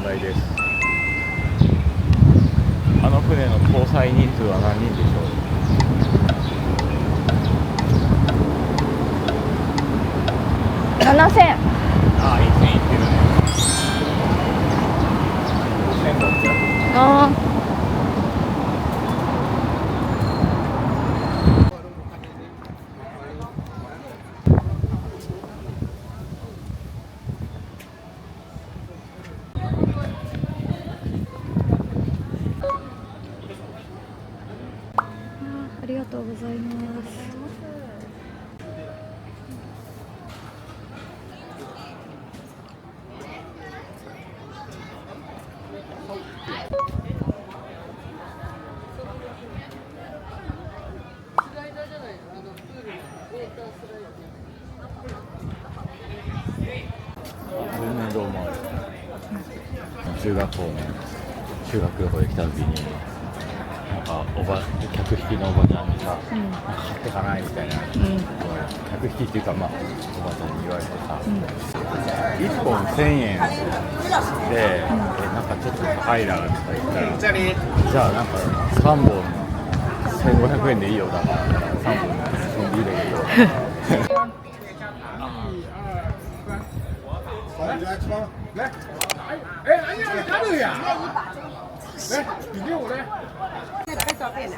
題です。あの船の搭載人数は何人でしょう。7000。ああ、1000いってるね。1600。ああ。ありがとうございます。全然どうもある。中学校の修学旅行で来た時になんか客引きのおばちゃんにさ、なんか買ってかないみたいな、客引きっていうかまあおばちゃんに言われてさ、1本1000円で、なんかちょっと高いなって言ったら、じゃあなんか3本1500円でいいよだから3本1000円でいいだけど来，哎，俺家的干豆呀，来，你给我来。拍照片的，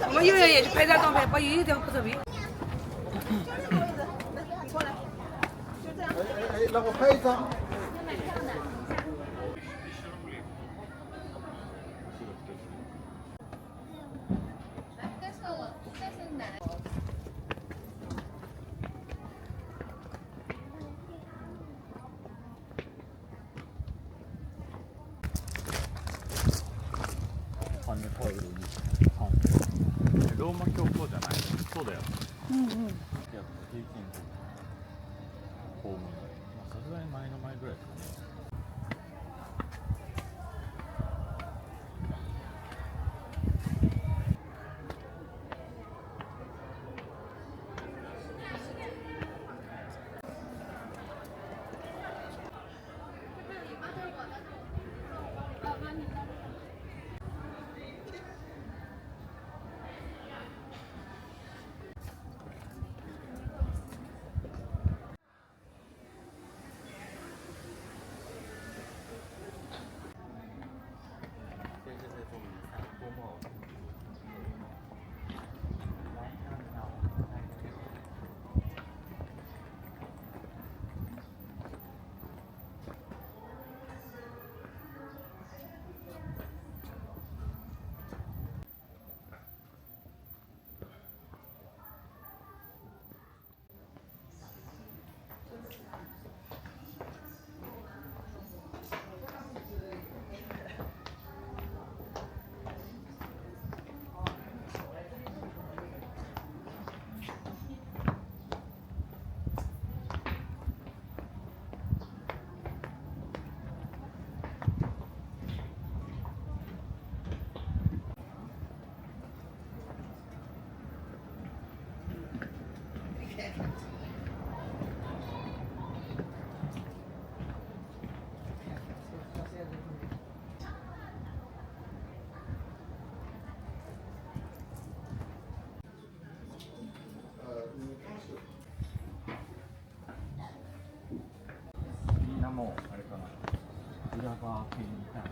我们有人也去拍张照片，把有一条不照片。让我拍一张。ローマ教皇じゃない。そうだよ。いや、平均公務員。さすがに前の前ぐらいですかね。みんなもうあれかな。裏側系にいたい。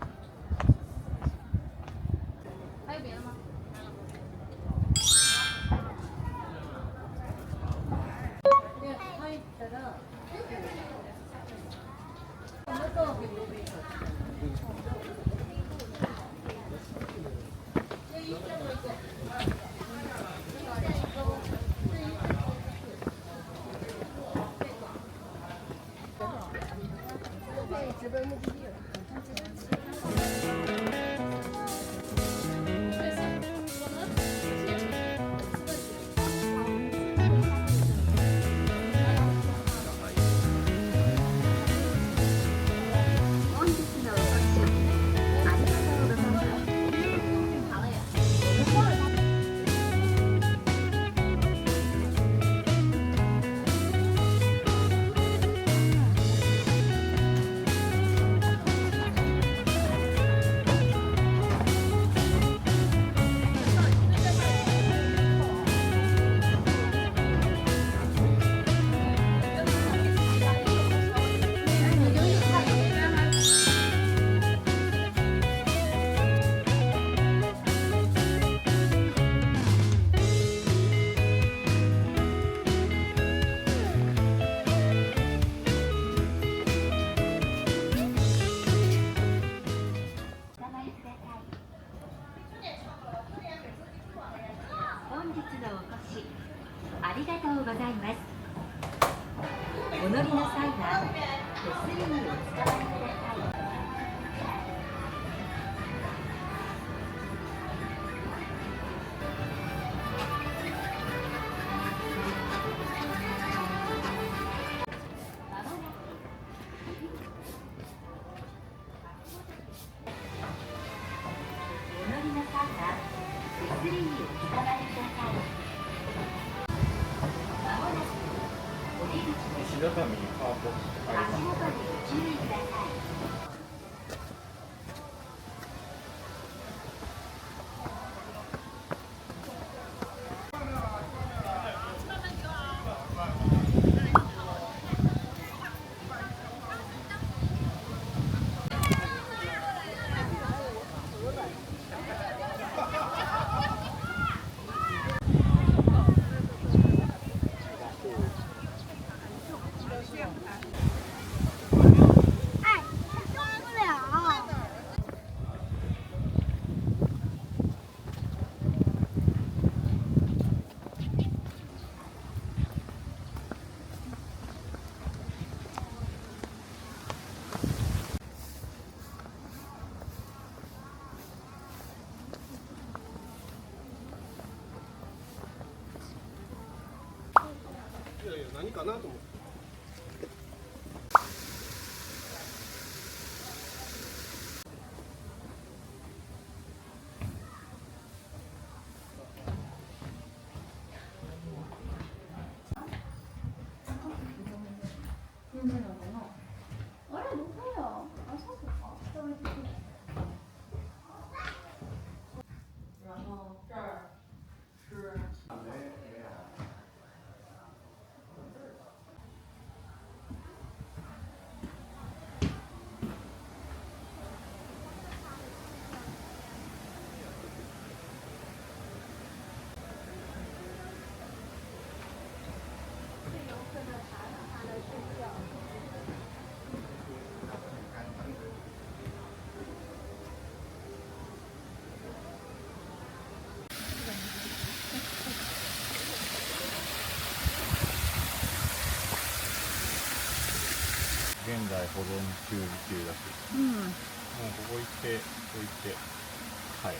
乗りの際は手すりにお使いください。お乗りの際は手すりにお使いください。まもなく降り口です。石畳にカーポあり足ます。元にご注意ください。何かなと思って。現在保存中だし、もうここ行って置いて、はい。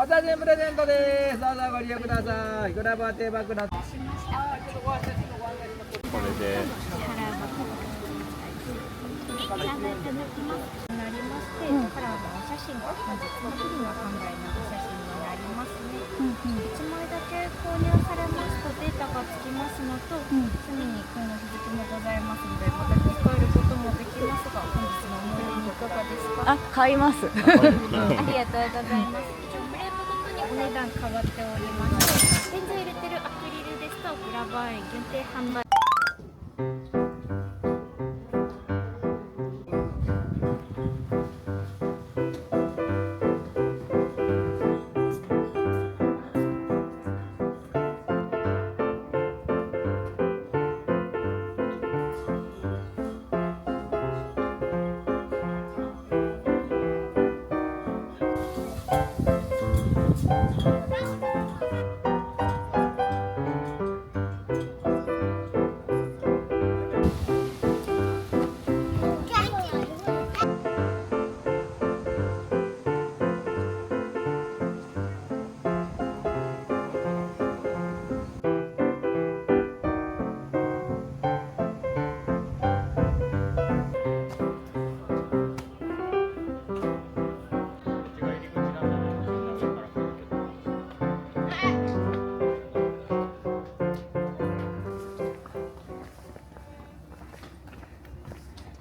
お写真プレゼントです。どうぞご利用ください。グラバーテーバーください。これで、ご覧いただきますなりまして、カラーのお写真が本日の日の販売のお写真になりますね。1枚だけ購入されますとデータがつきますのと、常にこの日付もございますので、また聞こえることもできますが、本日の思い出いかがですか？あ、買います。ありがとうございます。一応フレームごとにお値段変わっておりまして、現在入れてるアクリルですとグラバー園限定販売。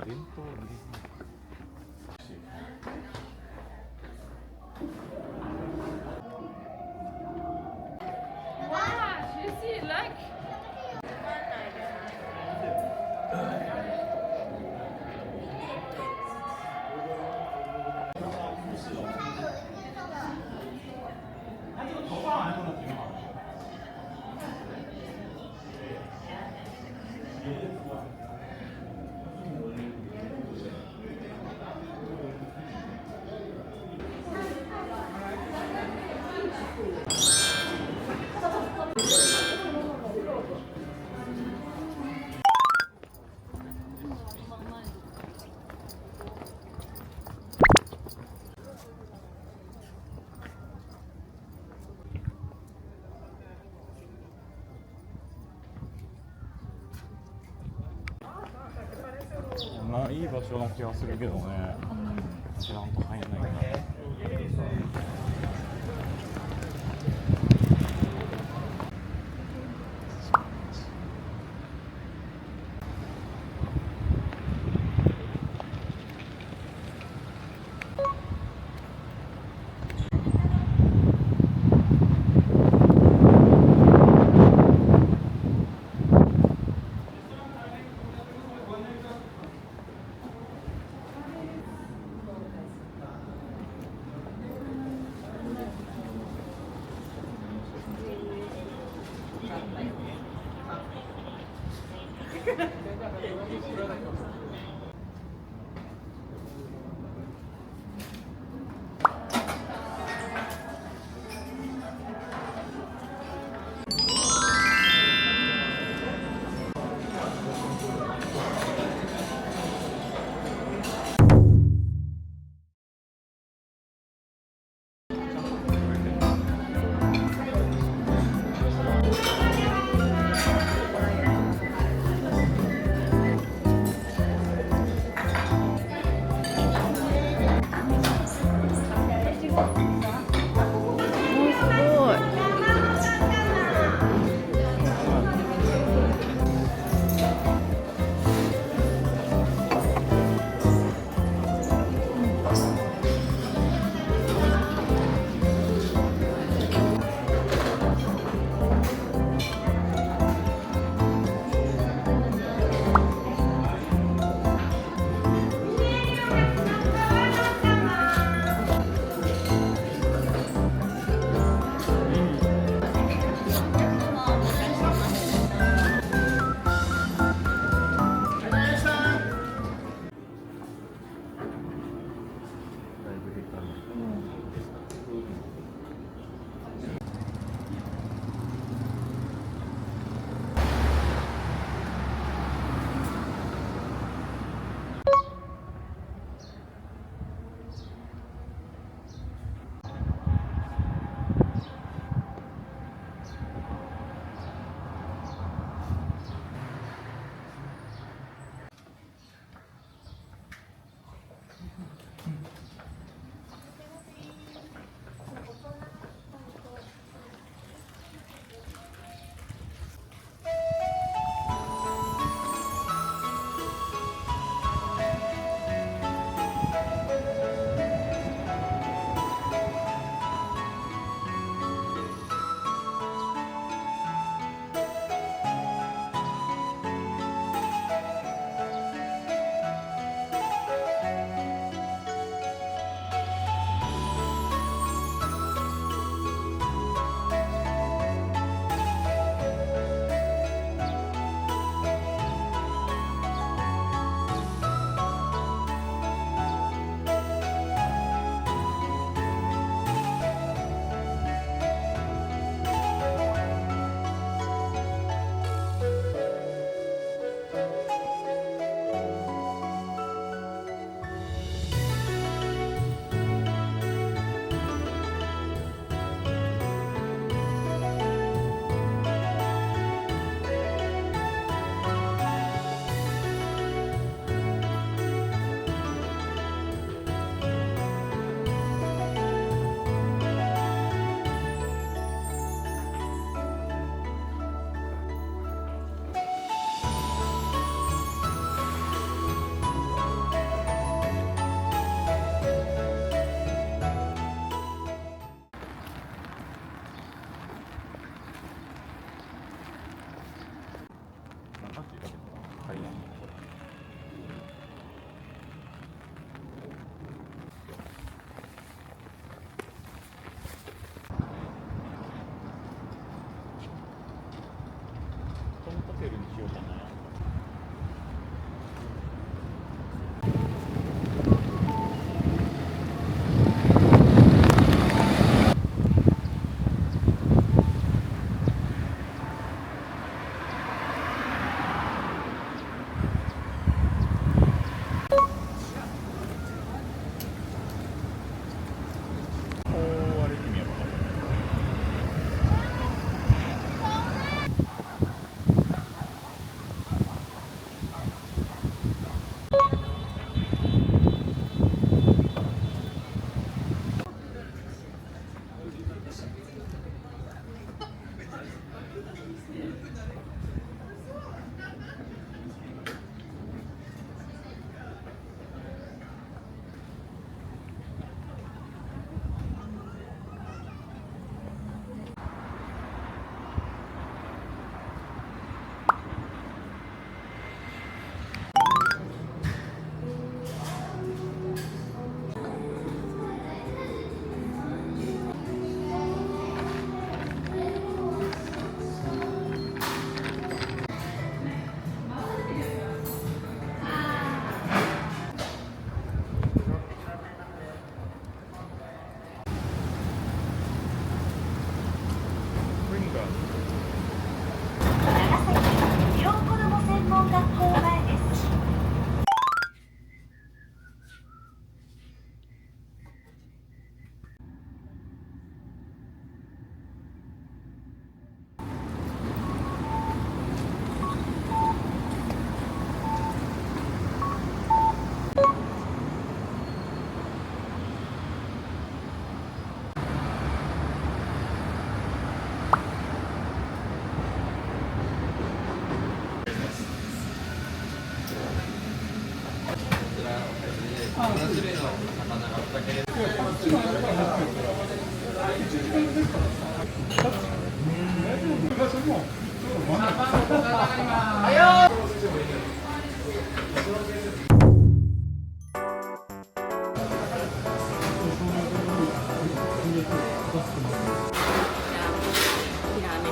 伝統入りいい場所な気がするけどね。知らんと入んないんだ。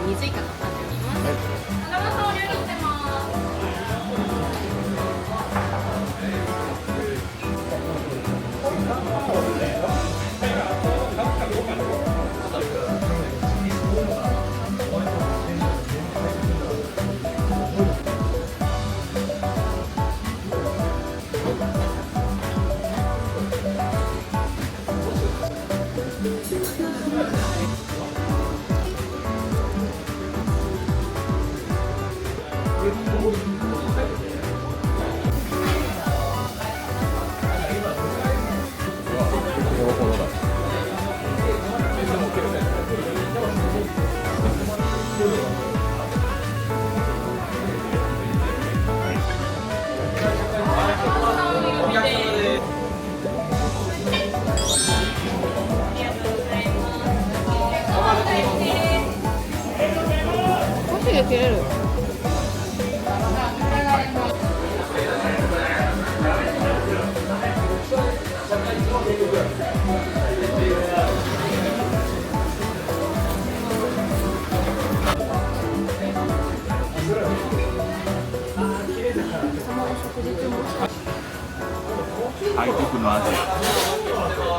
水以下となっております。長野さんお料理してます。箸で切れる。背徳の味。